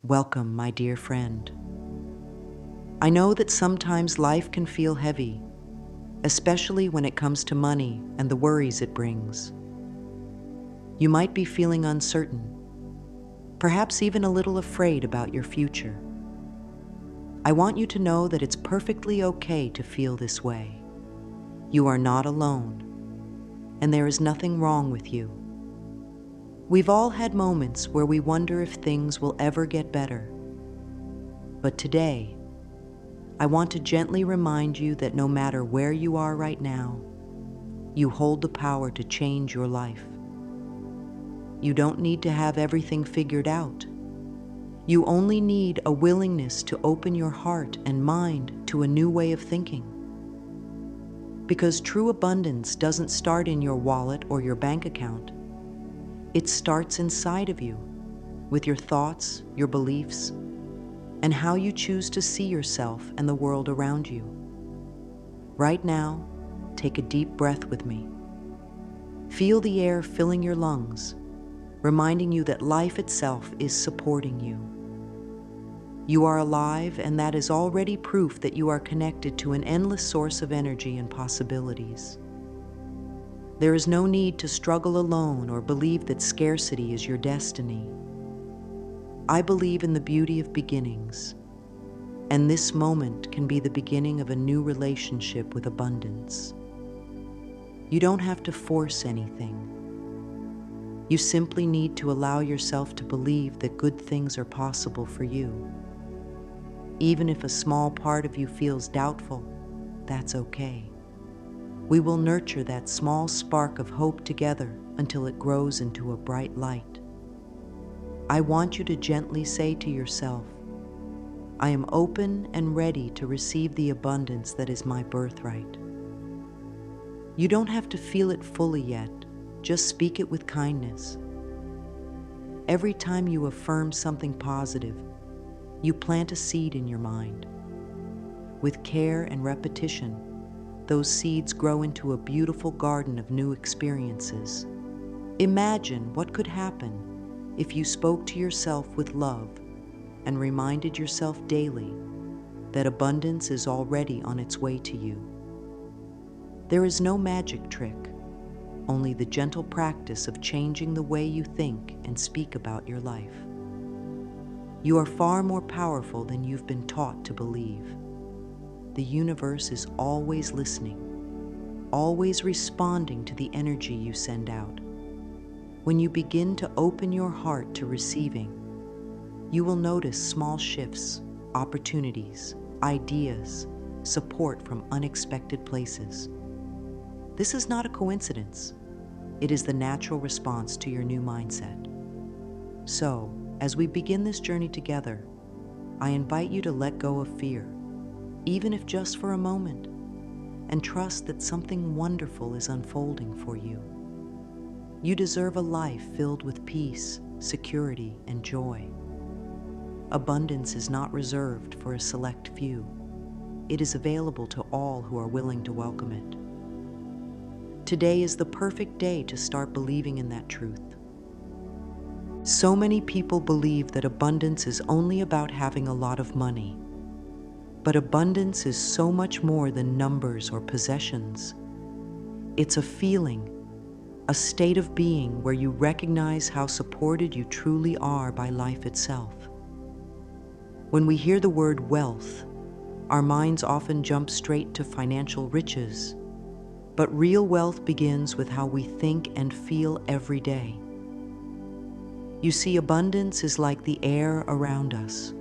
Welcome, my dear friend. I know that sometimes life can feel heavy, especially when it comes to money and the worries it brings. You might be feeling uncertain, perhaps even a little afraid about your future. I want you to know that it's perfectly okay to feel this way. You are not alone, and there is nothing wrong with you. We've all had moments where we wonder if things will ever get better. But today, I want to gently remind you that no matter where you are right now, you hold the power to change your life. You don't need to have everything figured out. You only need a willingness to open your heart and mind to a new way of thinking. Because true abundance doesn't start in your wallet or your bank account. It starts inside of you, with your thoughts, your beliefs, and how you choose to see yourself and the world around you. Right now, take a deep breath with me. Feel the air filling your lungs, reminding you that life itself is supporting you. You are alive, and that is already proof that you are connected to an endless source of energy and possibilities. There is no need to struggle alone or believe that scarcity is your destiny. I believe in the beauty of beginnings, and this moment can be the beginning of a new relationship with abundance. You don't have to force anything. You simply need to allow yourself to believe that good things are possible for you. Even if a small part of you feels doubtful, that's okay. We will nurture that small spark of hope together until it grows into a bright light. I want you to gently say to yourself, I am open and ready to receive the abundance that is my birthright. You don't have to feel it fully yet, just speak it with kindness. Every time you affirm something positive, you plant a seed in your mind. With care and repetition, those seeds grow into a beautiful garden of new experiences. Imagine what could happen if you spoke to yourself with love and reminded yourself daily that abundance is already on its way to you. There is no magic trick, only the gentle practice of changing the way you think and speak about your life. You are far more powerful than you've been taught to believe. The universe is always listening, always responding to the energy you send out. When you begin to open your heart to receiving, you will notice small shifts, opportunities, ideas, support from unexpected places. This is not a coincidence. It is the natural response to your new mindset. So, as we begin this journey together, I invite you to let go of fear, even if just for a moment, and trust that something wonderful is unfolding for you. You deserve a life filled with peace, security, and joy. Abundance is not reserved for a select few. It is available to all who are willing to welcome it. Today is the perfect day to start believing in that truth. So many people believe that abundance is only about having a lot of money. But abundance is so much more than numbers or possessions. It's a feeling, a state of being where you recognize how supported you truly are by life itself. When we hear the word wealth, our minds often jump straight to financial riches. But real wealth begins with how we think and feel every day. You see, abundance is like the air around us,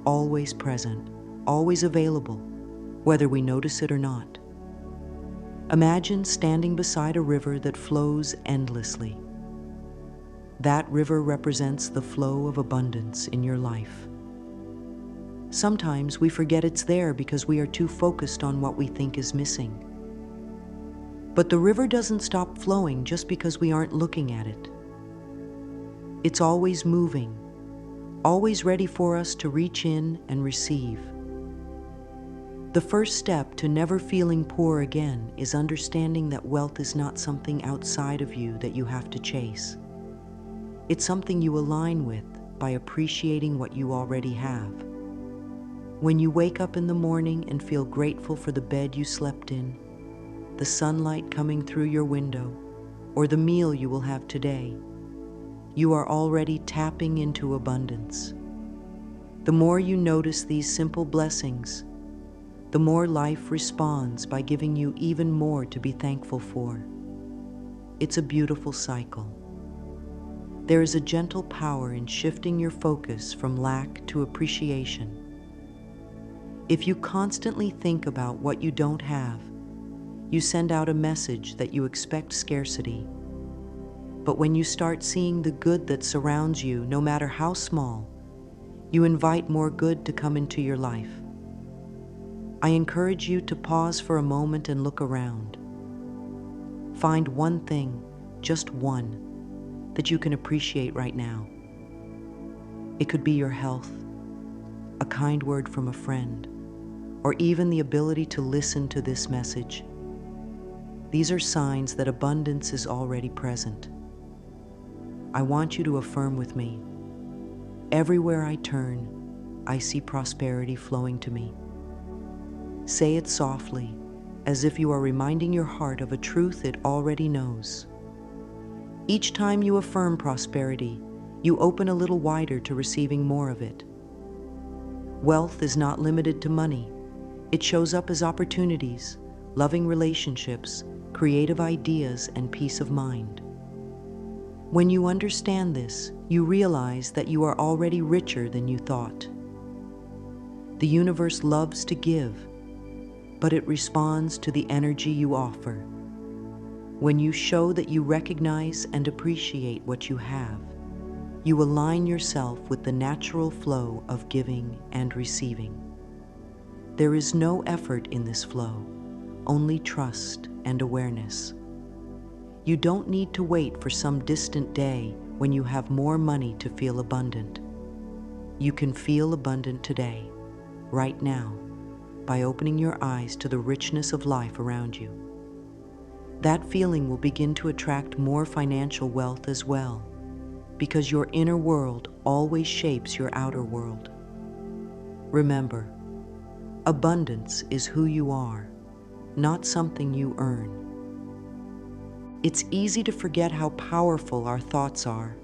always present, always available, whether we notice it or not. Imagine standing beside a river that flows endlessly. That river represents the flow of abundance in your life. Sometimes we forget it's there because we are too focused on what we think is missing. But the river doesn't stop flowing just because we aren't looking at it. It's always moving, always ready for us to reach in and receive. The first step to never feeling poor again is understanding that wealth is not something outside of you that you have to chase. It's something you align with by appreciating what you already have. When you wake up in the morning and feel grateful for the bed you slept in, the sunlight coming through your window, or the meal you will have today, you are already tapping into abundance. The more you notice these simple blessings, the more life responds by giving you even more to be thankful for. It's a beautiful cycle. There is a gentle power in shifting your focus from lack to appreciation. If you constantly think about what you don't have, you send out a message that you expect scarcity. But when you start seeing the good that surrounds you, no matter how small, you invite more good to come into your life. I encourage you to pause for a moment and look around. Find one thing, just one, that you can appreciate right now. It could be your health, a kind word from a friend, or even the ability to listen to this message. These are signs that abundance is already present. I want you to affirm with me. Everywhere I turn, I see prosperity flowing to me. Say it softly, as if you are reminding your heart of a truth it already knows. Each time you affirm prosperity, you open a little wider to receiving more of it. Wealth is not limited to money. It shows up as opportunities, loving relationships, creative ideas, and peace of mind. When you understand this, you realize that you are already richer than you thought. The universe loves to give, but it responds to the energy you offer. When you show that you recognize and appreciate what you have, you align yourself with the natural flow of giving and receiving. There is no effort in this flow, only trust and awareness. You don't need to wait for some distant day when you have more money to feel abundant. You can feel abundant today, right now, by opening your eyes to the richness of life around you. That feeling will begin to attract more financial wealth as well, because your inner world always shapes your outer world. Remember, abundance is who you are, not something you earn. It's easy to forget how powerful our thoughts are,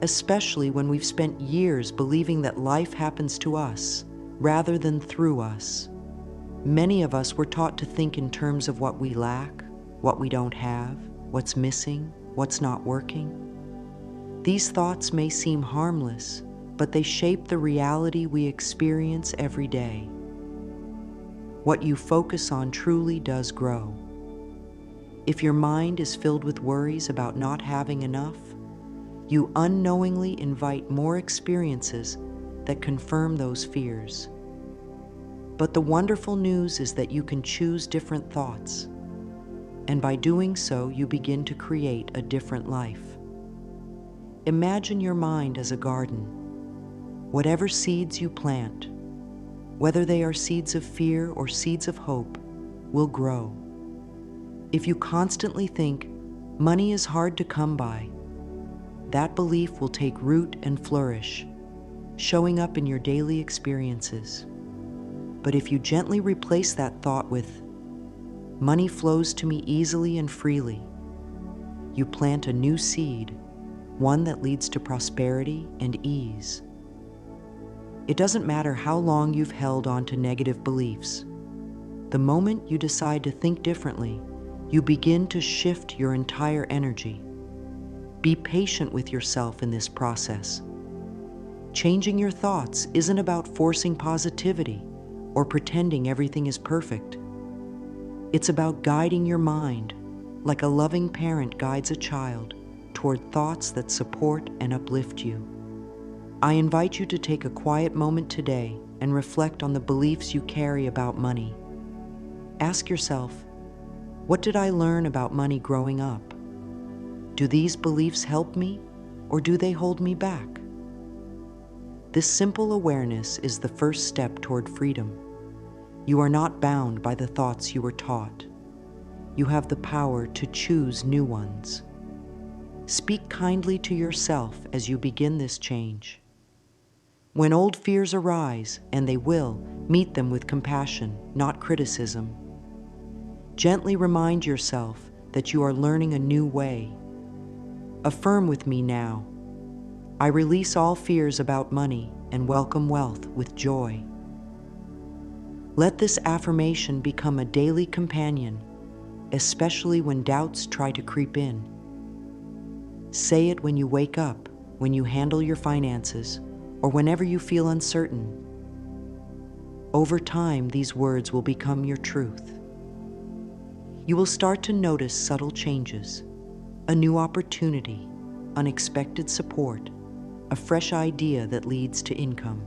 especially when we've spent years believing that life happens to us rather than through us. Many of us were taught to think in terms of what we lack, what we don't have, what's missing, what's not working. These thoughts may seem harmless, but they shape the reality we experience every day. What you focus on truly does grow. If your mind is filled with worries about not having enough, you unknowingly invite more experiences that confirm those fears. But the wonderful news is that you can choose different thoughts, and by doing so, you begin to create a different life. Imagine your mind as a garden. Whatever seeds you plant, whether they are seeds of fear or seeds of hope, will grow. If you constantly think, money is hard to come by, that belief will take root and flourish, showing up in your daily experiences. But if you gently replace that thought with, money flows to me easily and freely, you plant a new seed, one that leads to prosperity and ease. It doesn't matter how long you've held on to negative beliefs. The moment you decide to think differently, you begin to shift your entire energy. Be patient with yourself in this process. Changing your thoughts isn't about forcing positivity or pretending everything is perfect. It's about guiding your mind, like a loving parent guides a child, toward thoughts that support and uplift you. I invite you to take a quiet moment today and reflect on the beliefs you carry about money. Ask yourself, what did I learn about money growing up? Do these beliefs help me, or do they hold me back? This simple awareness is the first step toward freedom. You are not bound by the thoughts you were taught. You have the power to choose new ones. Speak kindly to yourself as you begin this change. When old fears arise, and they will, meet them with compassion, not criticism. Gently remind yourself that you are learning a new way. Affirm with me now, I release all fears about money and welcome wealth with joy. Let this affirmation become a daily companion, especially when doubts try to creep in. Say it when you wake up, when you handle your finances, or whenever you feel uncertain. Over time, these words will become your truth. You will start to notice subtle changes, a new opportunity, unexpected support, a fresh idea that leads to income.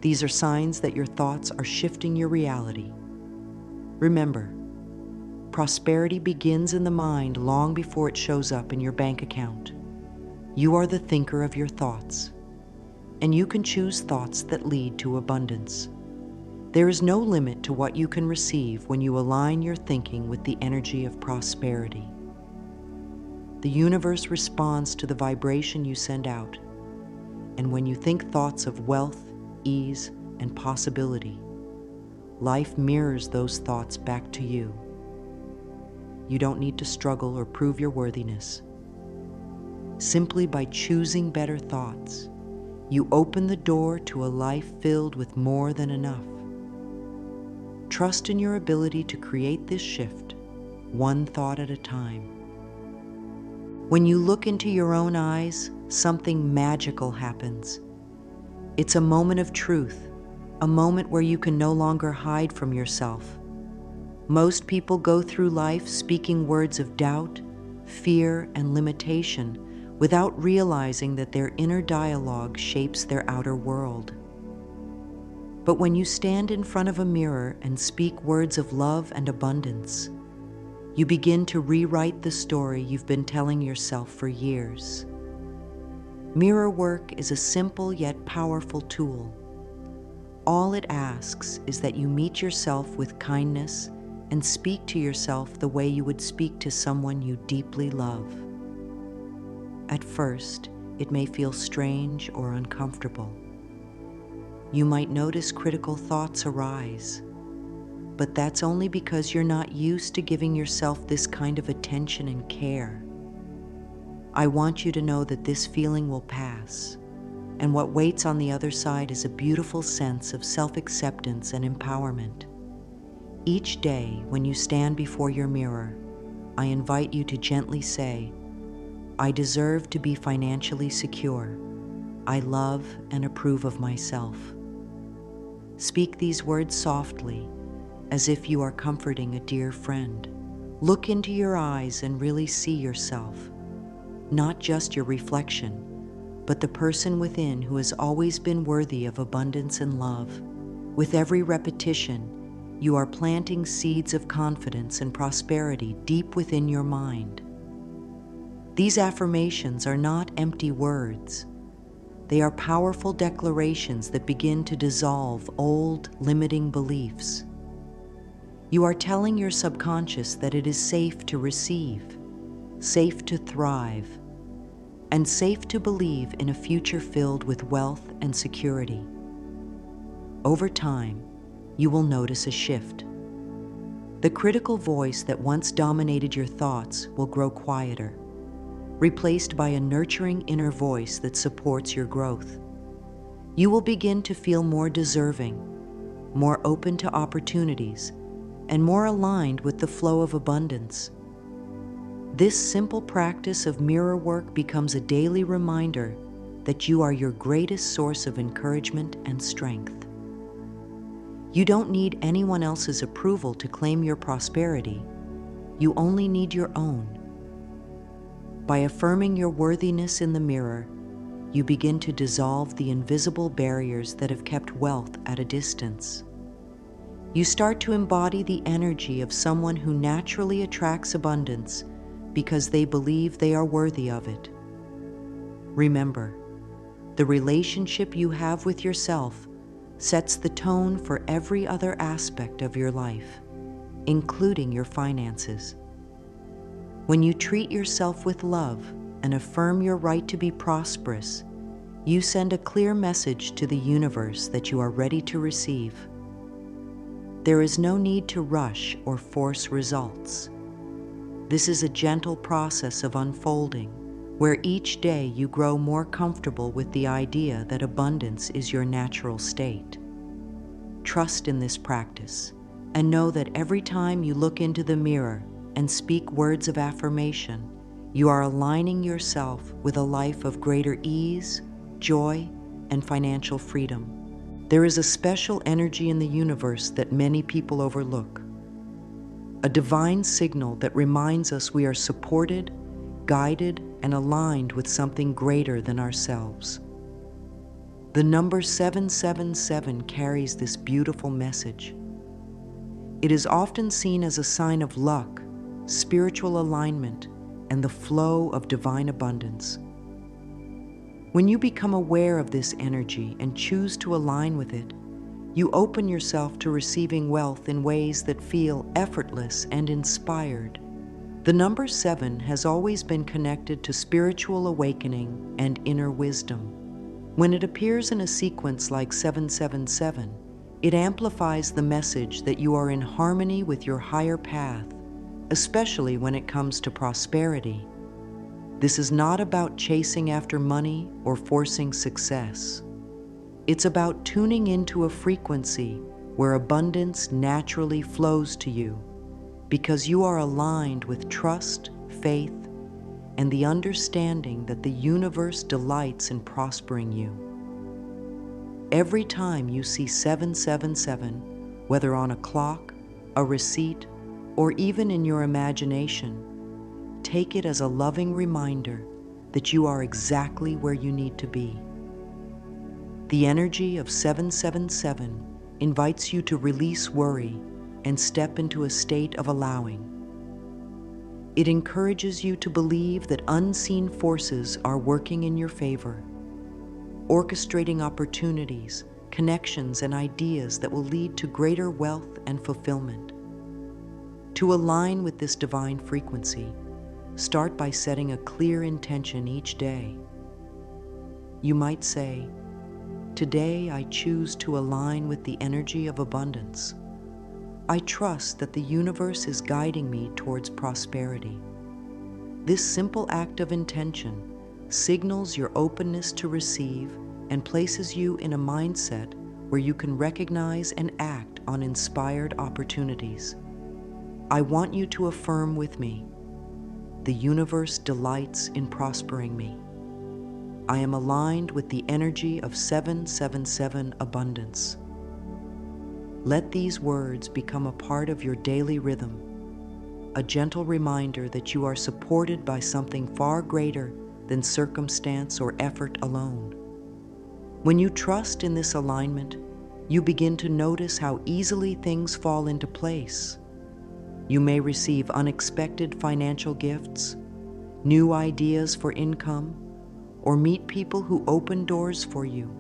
These are signs that your thoughts are shifting your reality. Remember, prosperity begins in the mind long before it shows up in your bank account. You are the thinker of your thoughts, and you can choose thoughts that lead to abundance. There is no limit to what you can receive when you align your thinking with the energy of prosperity. The universe responds to the vibration you send out, and when you think thoughts of wealth, ease, and possibility, life mirrors those thoughts back to you. You don't need to struggle or prove your worthiness. Simply by choosing better thoughts, you open the door to a life filled with more than enough. Trust in your ability to create this shift, one thought at a time. When you look into your own eyes, something magical happens. It's a moment of truth, a moment where you can no longer hide from yourself. Most people go through life speaking words of doubt, fear, and limitation without realizing that their inner dialogue shapes their outer world. But when you stand in front of a mirror and speak words of love and abundance, you begin to rewrite the story you've been telling yourself for years. Mirror work is a simple yet powerful tool. All it asks is that you meet yourself with kindness and speak to yourself the way you would speak to someone you deeply love. At first, it may feel strange or uncomfortable. You might notice critical thoughts arise, but that's only because you're not used to giving yourself this kind of attention and care. I want you to know that this feeling will pass, and what waits on the other side is a beautiful sense of self-acceptance and empowerment. Each day, when you stand before your mirror, I invite you to gently say, I deserve to be financially secure. I love and approve of myself. Speak these words softly, as if you are comforting a dear friend. Look into your eyes and really see yourself, not just your reflection, but the person within who has always been worthy of abundance and love. With every repetition, you are planting seeds of confidence and prosperity deep within your mind. These affirmations are not empty words. They are powerful declarations that begin to dissolve old, limiting beliefs. You are telling your subconscious that it is safe to receive, safe to thrive, and safe to believe in a future filled with wealth and security. Over time, you will notice a shift. The critical voice that once dominated your thoughts will grow quieter, replaced by a nurturing inner voice that supports your growth. You will begin to feel more deserving, more open to opportunities, and more aligned with the flow of abundance. This simple practice of mirror work becomes a daily reminder that you are your greatest source of encouragement and strength. You don't need anyone else's approval to claim your prosperity. You only need your own. By affirming your worthiness in the mirror, you begin to dissolve the invisible barriers that have kept wealth at a distance. You start to embody the energy of someone who naturally attracts abundance because they believe they are worthy of it. Remember, the relationship you have with yourself sets the tone for every other aspect of your life, including your finances. When you treat yourself with love and affirm your right to be prosperous, you send a clear message to the universe that you are ready to receive. There is no need to rush or force results. This is a gentle process of unfolding, where each day you grow more comfortable with the idea that abundance is your natural state. Trust in this practice, and know that every time you look into the mirror and speak words of affirmation, you are aligning yourself with a life of greater ease, joy, and financial freedom. There is a special energy in the universe that many people overlook, a divine signal that reminds us we are supported, guided, and aligned with something greater than ourselves. The number 777 carries this beautiful message. It is often seen as a sign of luck, spiritual alignment, and the flow of divine abundance. When you become aware of this energy and choose to align with it, you open yourself to receiving wealth in ways that feel effortless and inspired. The number 7 has always been connected to spiritual awakening and inner wisdom. When it appears in a sequence like 777, it amplifies the message that you are in harmony with your higher path, especially when it comes to prosperity. This is not about chasing after money or forcing success. It's about tuning into a frequency where abundance naturally flows to you, because you are aligned with trust, faith, and the understanding that the universe delights in prospering you. Every time you see 777, whether on a clock, a receipt, or even in your imagination, take it as a loving reminder that you are exactly where you need to be. The energy of 777 invites you to release worry and step into a state of allowing. It encourages you to believe that unseen forces are working in your favor, orchestrating opportunities, connections, and ideas that will lead to greater wealth and fulfillment. To align with this divine frequency, start by setting a clear intention each day. You might say, "Today I choose to align with the energy of abundance. I trust that the universe is guiding me towards prosperity." This simple act of intention signals your openness to receive and places you in a mindset where you can recognize and act on inspired opportunities. I want you to affirm with me, "The universe delights in prospering me. I am aligned with the energy of 777 abundance." Let these words become a part of your daily rhythm, a gentle reminder that you are supported by something far greater than circumstance or effort alone. When you trust in this alignment, you begin to notice how easily things fall into place. You may receive unexpected financial gifts, new ideas for income, or meet people who open doors for you.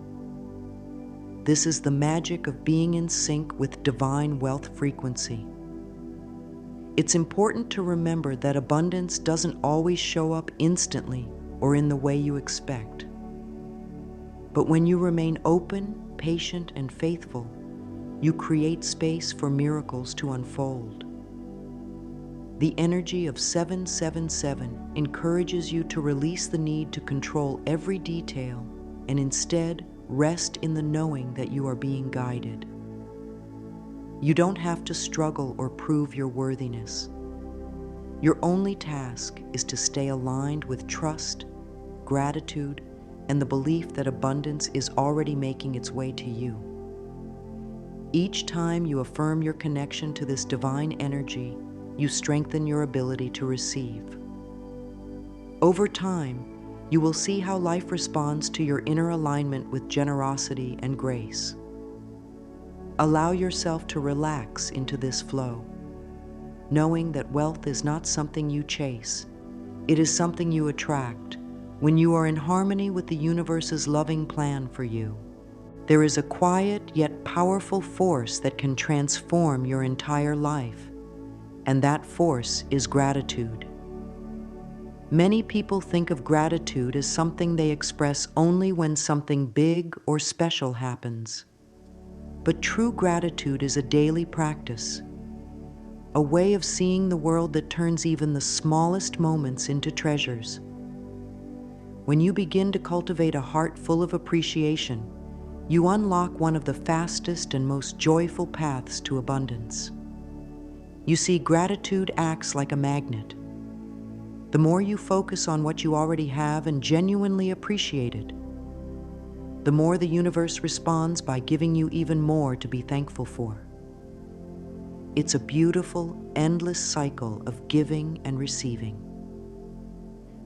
This is the magic of being in sync with divine wealth frequency. It's important to remember that abundance doesn't always show up instantly or in the way you expect. But when you remain open, patient, and faithful, you create space for miracles to unfold. The energy of 777 encourages you to release the need to control every detail and instead rest in the knowing that you are being guided. You don't have to struggle or prove your worthiness. Your only task is to stay aligned with trust, gratitude, and the belief that abundance is already making its way to you. Each time you affirm your connection to this divine energy, you strengthen your ability to receive. Over time, you will see how life responds to your inner alignment with generosity and grace. Allow yourself to relax into this flow, knowing that wealth is not something you chase, it is something you attract when you are in harmony with the universe's loving plan for you. There is a quiet yet powerful force that can transform your entire life, and that force is gratitude. Many people think of gratitude as something they express only when something big or special happens. But true gratitude is a daily practice, a way of seeing the world that turns even the smallest moments into treasures. When you begin to cultivate a heart full of appreciation, you unlock one of the fastest and most joyful paths to abundance. You see, gratitude acts like a magnet. The more you focus on what you already have and genuinely appreciate it, the more the universe responds by giving you even more to be thankful for. It's a beautiful, endless cycle of giving and receiving.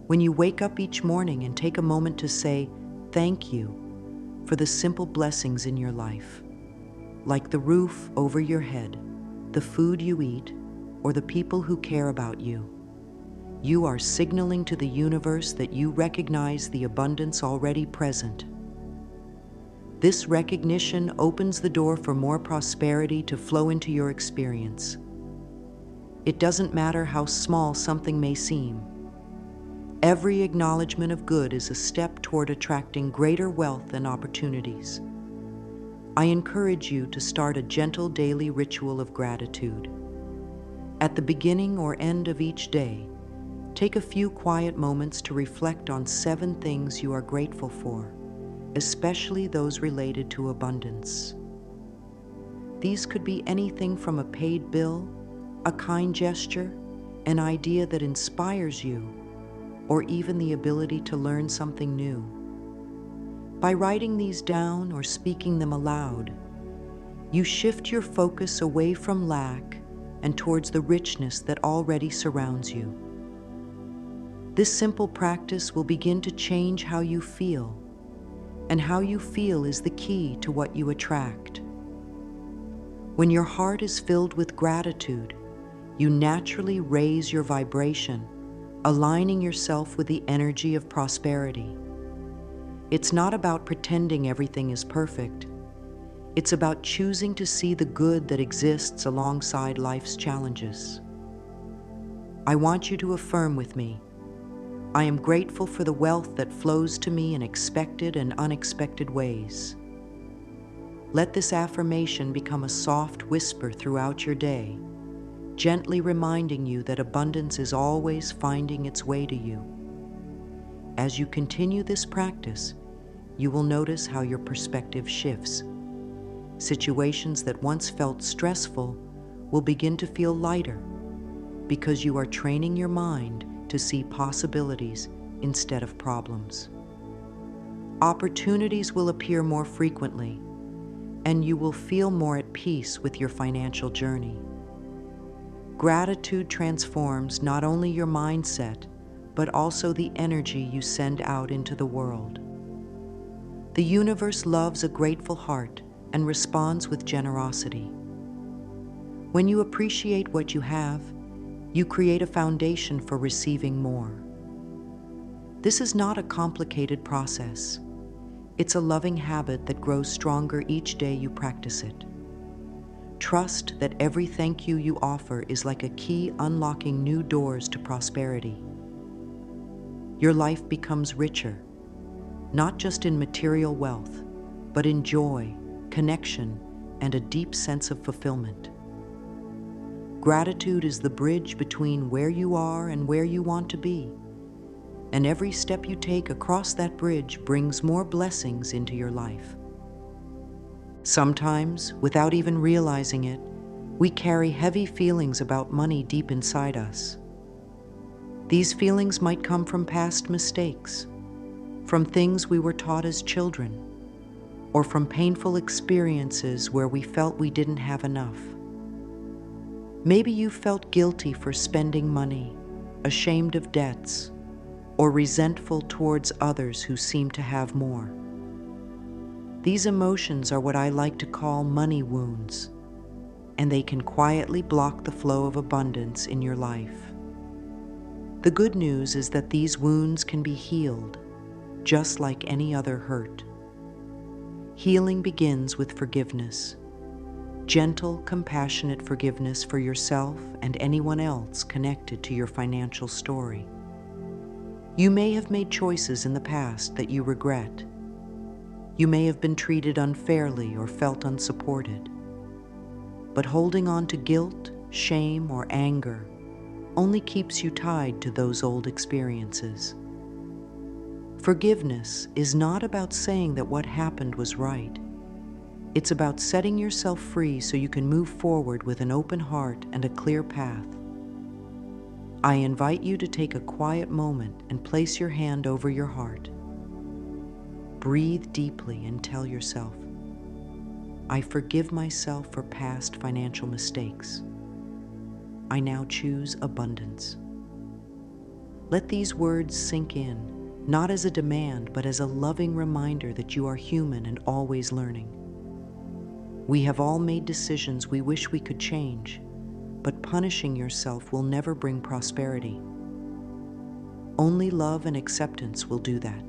When you wake up each morning and take a moment to say thank you for the simple blessings in your life, like the roof over your head, the food you eat, or the people who care about you, you are signaling to the universe that you recognize the abundance already present. This recognition opens the door for more prosperity to flow into your experience. It doesn't matter how small something may seem. Every acknowledgement of good is a step toward attracting greater wealth and opportunities. I encourage you to start a gentle daily ritual of gratitude. At the beginning or end of each day, take a few quiet moments to reflect on 7 things you are grateful for, especially those related to abundance. These could be anything from a paid bill, a kind gesture, an idea that inspires you, or even the ability to learn something new. By writing these down or speaking them aloud, you shift your focus away from lack and towards the richness that already surrounds you. This simple practice will begin to change how you feel, and how you feel is the key to what you attract. When your heart is filled with gratitude, you naturally raise your vibration, aligning yourself with the energy of prosperity. It's not about pretending everything is perfect. It's about choosing to see the good that exists alongside life's challenges. I want you to affirm with me, I am grateful for the wealth that flows to me in expected and unexpected ways. Let this affirmation become a soft whisper throughout your day, gently reminding you that abundance is always finding its way to you. As you continue this practice, you will notice how your perspective shifts. Situations that once felt stressful will begin to feel lighter because you are training your mind to see possibilities instead of problems. Opportunities will appear more frequently, and you will feel more at peace with your financial journey. Gratitude transforms not only your mindset, but also the energy you send out into the world. The universe loves a grateful heart and responds with generosity. When you appreciate what you have, you create a foundation for receiving more. This is not a complicated process. It's a loving habit that grows stronger each day you practice it. Trust that every thank you you offer is like a key unlocking new doors to prosperity. Your life becomes richer, not just in material wealth, but in joy, connection, and a deep sense of fulfillment. Gratitude is the bridge between where you are and where you want to be, and every step you take across that bridge brings more blessings into your life. Sometimes, without even realizing it, we carry heavy feelings about money deep inside us. These feelings might come from past mistakes, from things we were taught as children, or from painful experiences where we felt we didn't have enough. Maybe you felt guilty for spending money, ashamed of debts, or resentful towards others who seem to have more. These emotions are what I like to call money wounds, and they can quietly block the flow of abundance in your life. The good news is that these wounds can be healed, just like any other hurt. Healing begins with forgiveness. Gentle, compassionate forgiveness for yourself and anyone else connected to your financial story. You may have made choices in the past that you regret. You may have been treated unfairly or felt unsupported. But holding on to guilt, shame, or anger only keeps you tied to those old experiences. Forgiveness is not about saying that what happened was right. It's about setting yourself free so you can move forward with an open heart and a clear path. I invite you to take a quiet moment and place your hand over your heart. Breathe deeply and tell yourself, I forgive myself for past financial mistakes. I now choose abundance. Let these words sink in, not as a demand, but as a loving reminder that you are human and always learning. We have all made decisions we wish we could change, but punishing yourself will never bring prosperity. Only love and acceptance will do that.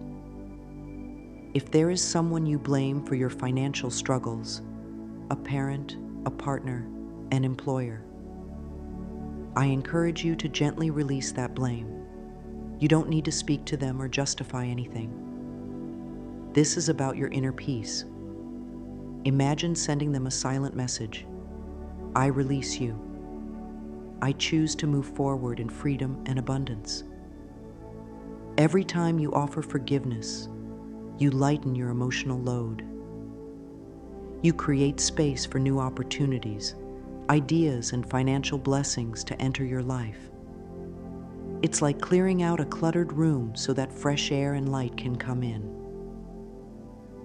If there is someone you blame for your financial struggles, a parent, a partner, an employer, I encourage you to gently release that blame. You don't need to speak to them or justify anything. This is about your inner peace. Imagine sending them a silent message. I release you. I choose to move forward in freedom and abundance. Every time you offer forgiveness, you lighten your emotional load. You create space for new opportunities, ideas, and financial blessings to enter your life. It's like clearing out a cluttered room so that fresh air and light can come in.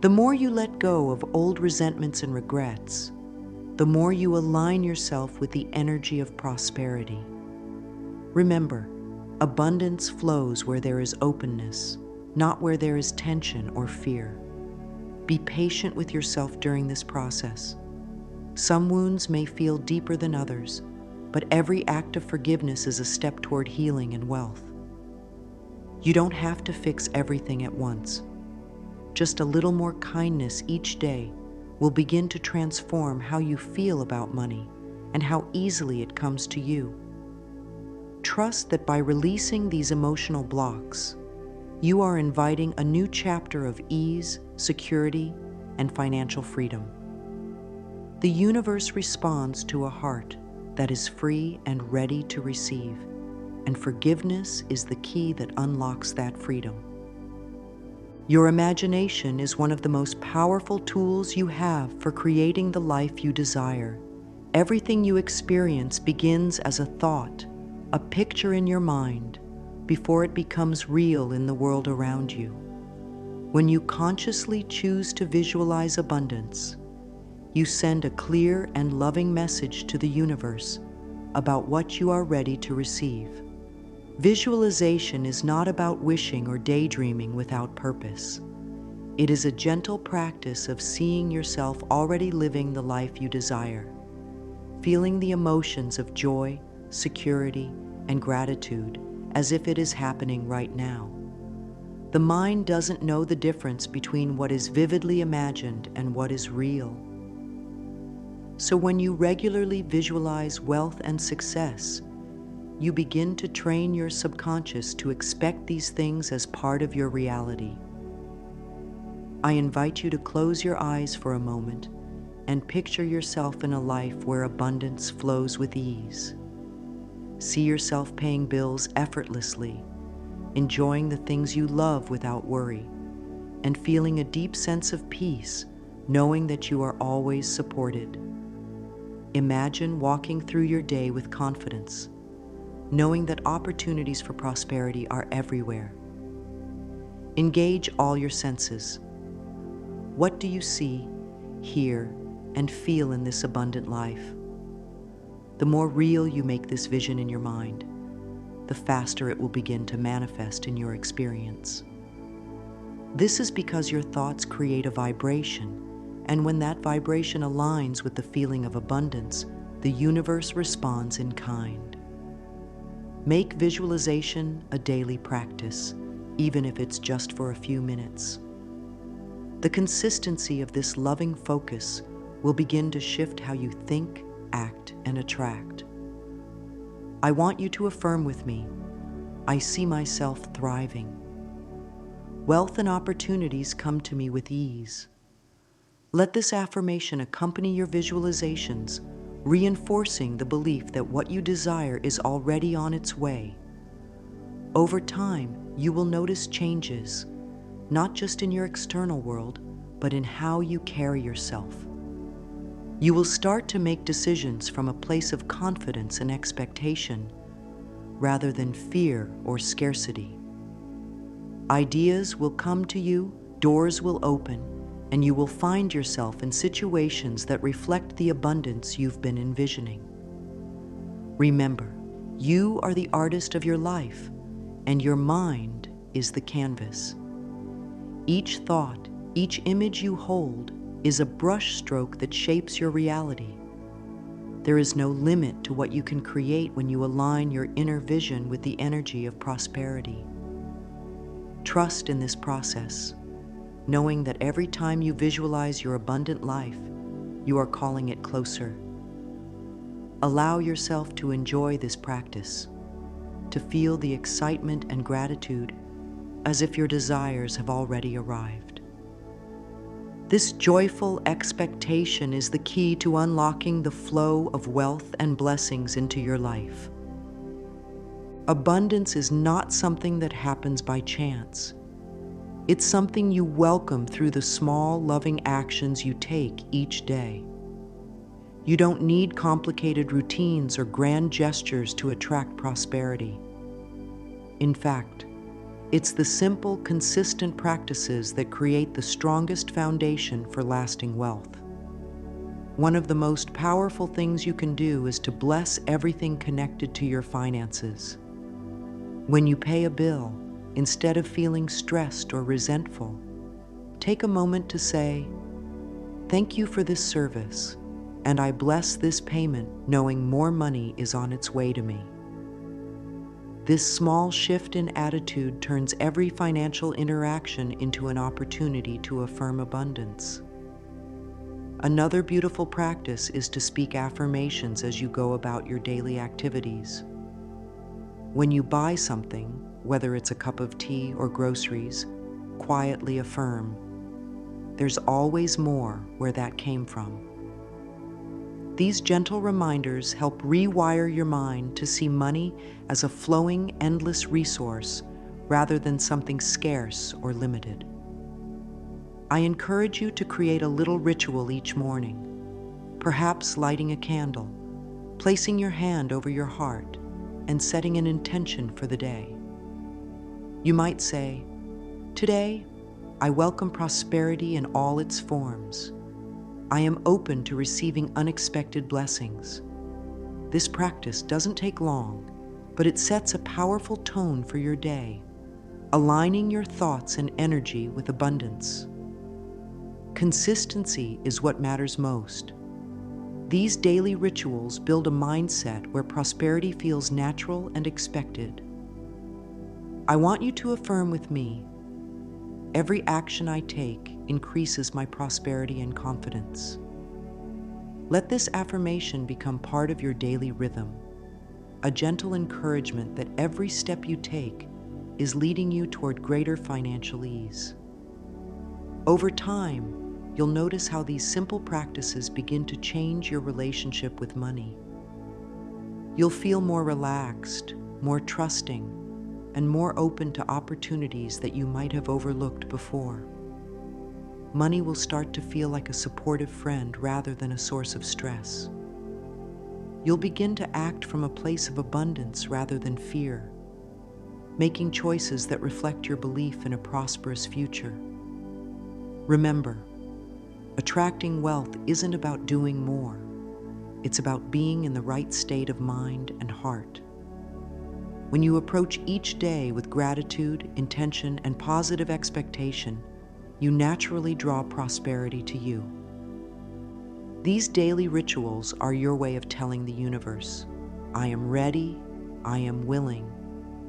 The more you let go of old resentments and regrets, the more you align yourself with the energy of prosperity. Remember, abundance flows where there is openness, not where there is tension or fear. Be patient with yourself during this process. Some wounds may feel deeper than others, but every act of forgiveness is a step toward healing and wealth. You don't have to fix everything at once. Just a little more kindness each day will begin to transform how you feel about money and how easily it comes to you. Trust that by releasing these emotional blocks, you are inviting a new chapter of ease, security, and financial freedom. The universe responds to a heart that is free and ready to receive, and forgiveness is the key that unlocks that freedom. Your imagination is one of the most powerful tools you have for creating the life you desire. Everything you experience begins as a thought, a picture in your mind, before it becomes real in the world around you. When you consciously choose to visualize abundance, you send a clear and loving message to the universe about what you are ready to receive. Visualization is not about wishing or daydreaming without purpose. It is a gentle practice of seeing yourself already living the life you desire, feeling the emotions of joy, security, and gratitude as if it is happening right now. The mind doesn't know the difference between what is vividly imagined and what is real. So when you regularly visualize wealth and success, you begin to train your subconscious to expect these things as part of your reality. I invite you to close your eyes for a moment and picture yourself in a life where abundance flows with ease. See yourself paying bills effortlessly, enjoying the things you love without worry, and feeling a deep sense of peace, knowing that you are always supported. Imagine walking through your day with confidence, knowing that opportunities for prosperity are everywhere. Engage all your senses. What do you see, hear, and feel in this abundant life? The more real you make this vision in your mind, the faster it will begin to manifest in your experience. This is because your thoughts create a vibration, and when that vibration aligns with the feeling of abundance, the universe responds in kind. Make visualization a daily practice, even if it's just for a few minutes. The consistency of this loving focus will begin to shift how you think, act, and attract. I want you to affirm with me, I see myself thriving. Wealth and opportunities come to me with ease. Let this affirmation accompany your visualizations, reinforcing the belief that what you desire is already on its way. Over time, you will notice changes, not just in your external world, but in how you carry yourself. You will start to make decisions from a place of confidence and expectation, rather than fear or scarcity. Ideas will come to you, doors will open, and you will find yourself in situations that reflect the abundance you've been envisioning. Remember, you are the artist of your life, and your mind is the canvas. Each thought, each image you hold, is a brushstroke that shapes your reality. There is no limit to what you can create when you align your inner vision with the energy of prosperity. Trust in this process, knowing that every time you visualize your abundant life, you are calling it closer. Allow yourself to enjoy this practice, to feel the excitement and gratitude as if your desires have already arrived. This joyful expectation is the key to unlocking the flow of wealth and blessings into your life. Abundance is not something that happens by chance. It's something you welcome through the small, loving actions you take each day. You don't need complicated routines or grand gestures to attract prosperity. In fact, it's the simple, consistent practices that create the strongest foundation for lasting wealth. One of the most powerful things you can do is to bless everything connected to your finances. When you pay a bill, instead of feeling stressed or resentful, take a moment to say, "Thank you for this service, and I bless this payment knowing more money is on its way to me." This small shift in attitude turns every financial interaction into an opportunity to affirm abundance. Another beautiful practice is to speak affirmations as you go about your daily activities. When you buy something, whether it's a cup of tea or groceries, quietly affirm, "There's always more where that came from." These gentle reminders help rewire your mind to see money as a flowing, endless resource rather than something scarce or limited. I encourage you to create a little ritual each morning, perhaps lighting a candle, placing your hand over your heart, and setting an intention for the day. You might say, "Today, I welcome prosperity in all its forms. I am open to receiving unexpected blessings." This practice doesn't take long, but it sets a powerful tone for your day, aligning your thoughts and energy with abundance. Consistency is what matters most. These daily rituals build a mindset where prosperity feels natural and expected. I want you to affirm with me, "Every action I take increases my prosperity and confidence." Let this affirmation become part of your daily rhythm, a gentle encouragement that every step you take is leading you toward greater financial ease. Over time, you'll notice how these simple practices begin to change your relationship with money. You'll feel more relaxed, more trusting, and more open to opportunities that you might have overlooked before. Money will start to feel like a supportive friend rather than a source of stress. You'll begin to act from a place of abundance rather than fear, making choices that reflect your belief in a prosperous future. Remember, attracting wealth isn't about doing more. It's about being in the right state of mind and heart. When you approach each day with gratitude, intention, and positive expectation, you naturally draw prosperity to you. These daily rituals are your way of telling the universe, "I am ready, I am willing,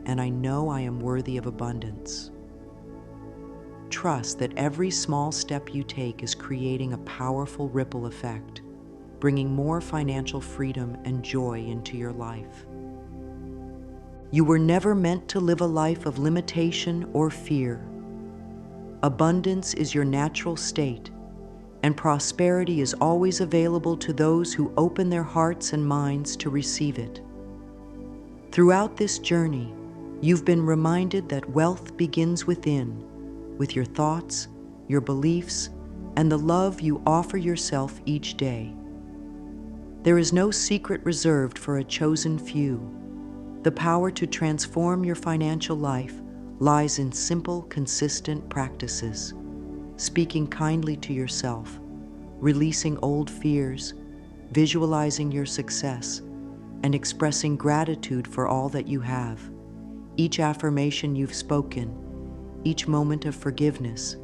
and I know I am worthy of abundance." Trust that every small step you take is creating a powerful ripple effect, bringing more financial freedom and joy into your life. You were never meant to live a life of limitation or fear. Abundance is your natural state, and prosperity is always available to those who open their hearts and minds to receive it. Throughout this journey, you've been reminded that wealth begins within, with your thoughts, your beliefs, and the love you offer yourself each day. There is no secret reserved for a chosen few. The power to transform your financial life lies in simple, consistent practices: speaking kindly to yourself, releasing old fears, visualizing your success, and expressing gratitude for all that you have. Each affirmation you've spoken, each moment of forgiveness,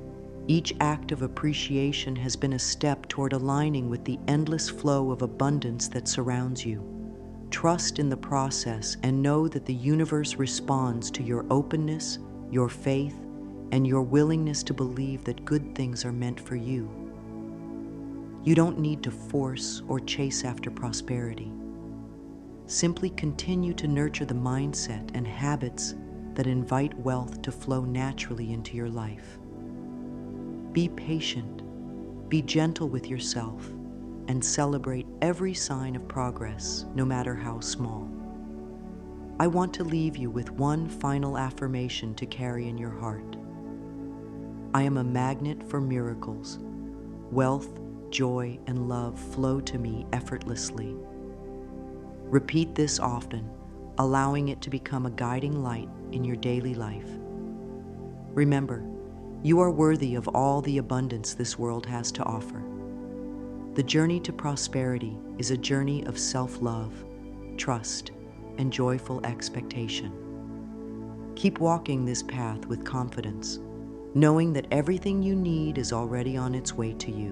each act of appreciation has been a step toward aligning with the endless flow of abundance that surrounds you. Trust in the process and know that the universe responds to your openness, your faith, and your willingness to believe that good things are meant for you. You don't need to force or chase after prosperity. Simply continue to nurture the mindset and habits that invite wealth to flow naturally into your life. Be patient, be gentle with yourself, and celebrate every sign of progress, no matter how small. I want to leave you with one final affirmation to carry in your heart. I am a magnet for miracles. Wealth, joy, and love flow to me effortlessly. Repeat this often, allowing it to become a guiding light in your daily life. Remember, you are worthy of all the abundance this world has to offer. The journey to prosperity is a journey of self-love, trust, and joyful expectation. Keep walking this path with confidence, knowing that everything you need is already on its way to you.